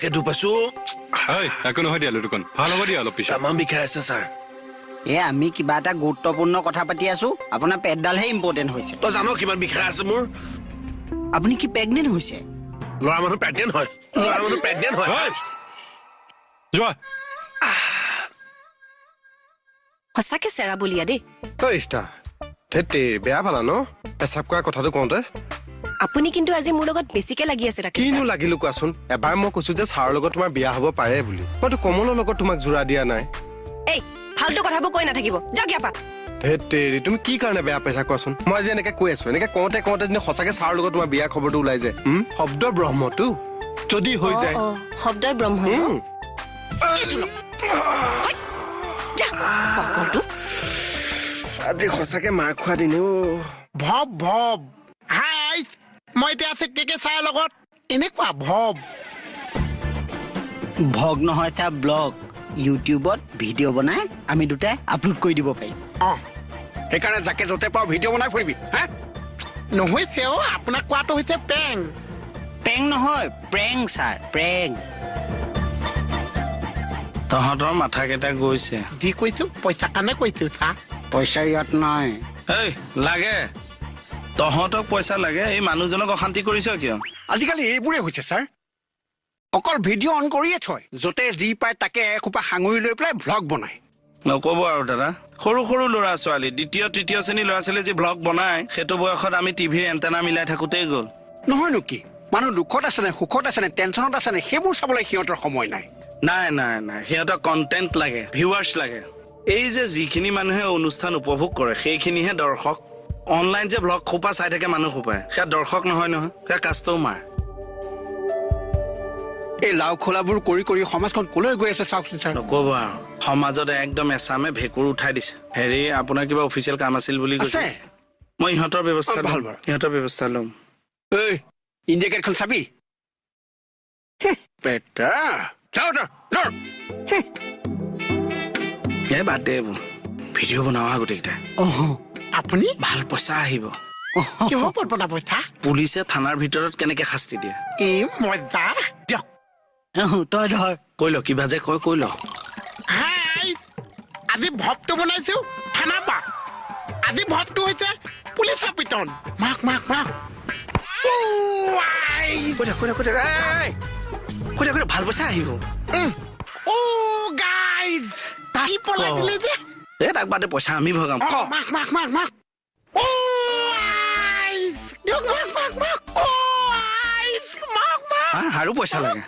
সেইটো পাইছো একো নহয় দিয়া লুটুকন ভাল হ'ব দিয়া অলপ পিছত তামাম বিষাই আছে ছাৰ আমি কিবা এটা গুৰুত্বপূৰ্ণ কথা পাতি আছো আপোনাৰ পেটডালহে ইম্পৰ্টেণ্ট হৈছে তই জানো কিমান বিষাই আছে মোৰ আপুনি কি প্ৰেগনেণ্ট হৈছে ল'ৰা মানুহ প্ৰেগনেণ্ট হয় যোৱা সঁচাকে চেৰা বলিয়া দেই ৰিষ্টা ধেত্তে বেয়া পালা ন পেচাব কৰা কথাটো কওঁতে আপুনি কিন্তু আজি মোৰ লগত বেছিকে লাগি আছে ৰাকেশ কিনো লাগিলো কোৱাচোন এবাৰ মই কৈছো যে ছাৰৰ লগত তোমাৰ বিয়া হ'ব পাৰে বুলি মইতো কমলৰ লগত তোমাক জোৰা দিয়া নাই এই ফাল্টু কথাবোৰ কৈ নাথাকিব যাওক ইয়াৰ পৰা ধেত্তেৰি তুমি কি কাৰণে বেয়া পাইছা কোৱাচোন মই যে এনেকে কৈ আছো এনেকে কওঁতে সঁচাকে ছাৰৰ লগত তোমাৰ বিয়া খবৰটো ওলাই যায় শব্দ ব্ৰহ্মটো যদি হৈ যায় শব্দই ব্ৰহ্ম আজি সঁচাকে মাৰ খোৱা দিনেও ভৱ হাই মই এতিয়া আছে কে ছাৰৰ লগত এনেকুৱা ভগ নহয় তাৰ ব্লগ ইউটিউবত ভিডিঅ' বনাই আমি দুটাই আপলোড কৰি দিব পাৰিম সেইকাৰণে যাকে য'তে পাওঁ ভিডিঅ' বনাই ফুৰিবি হা নহৈছে আপোনাক কোৱাটো হৈছে প্ৰেং নহয় প্ৰেং ছাৰ প্ৰেং তহঁতৰ মাথা কেইটা গৈছে যি কৈছো পইচা কাৰণে কৈছো চা পইচা ইয়াত নাই এই লাগে তহঁতক পইচা লাগে এই মানুহজনক অশান্তি কৰিছ কিয় আজিকালি এইবোৰে হৈছে ছাৰ অকল ভিডিঅ' অন কৰিয়ে থয় য'তে যি পায় তাকে এসোপা সাঙুৰি লৈ পেলাই ভ্লগ বনায় নকব আৰু দাদা সৰু সৰু ল'ৰা ছোৱালী দ্বিতীয় তৃতীয় শ্ৰেণীৰ ল'ৰা ছোৱালী যি ভ্লগ বনাই সেইটো বয়সত আমি টিভিৰ এণ্টেনা মিলাই থাকোতেই গ'ল নহয়নো কি মানুহ দুখত আছে নে সুখত আছে নে টেনচনত আছে নে সেইবোৰ চাবলৈ সিহঁতৰ সময় নাই নাই সিহঁতক কণ্টেণ্ট লাগে ভিউৱাৰ্ছ লাগে এই যে যিখিনি মানুহে অনুষ্ঠান উপভোগ কৰে সেইখিনিহে দৰ্শক অনলাইন যে ভ্লগ খোপা চাই থাকে মানুহ খোপাই সেয়া দৰ্শক নহয় সেয়া কাষ্টমাৰ এই লাও খোলাবোৰ কৰি কৰি সমাজখন কলৈ গৈ আছে চাওকচোন ছাৰ নকব আৰু সমাজত একদম এচামে ভেঁকুৰ উঠাই দিছে হেৰি আপোনাৰ কিবা অফিচিয়েল কাম আছিল বুলি কৈছে মই ইহঁতৰ ব্যৱস্থা ভাল ইহঁতৰ ব্যৱস্থা ল'ম এই ইণ্ডিয়া গেটখন চাবি পেটা এই বাদ দে ভিডিঅ' বনাওঁ গোটেইকেইটা আপুনি ভাল পইচা আহিব কিহৰ ওপৰত বনাব পইচা পুলিচে থানাৰ ভিতৰত কেনেকে শাস্তি দিয়ে এই মজা দিয়ক তই ধৰ কৈ ল কিবা যে কৈ ল হাই আজি ভবটো বনাইছো থানা পা আজি ভবটো হৈছে পুলিচৰ পিটন মাক কৈ ভাল পইচা আহিব গাইজ তাই পলাইছিলে যে এই তাক বাদে পইচা আমি ভগাম মাক দিয়ক মাক আৰু পইচা লাগে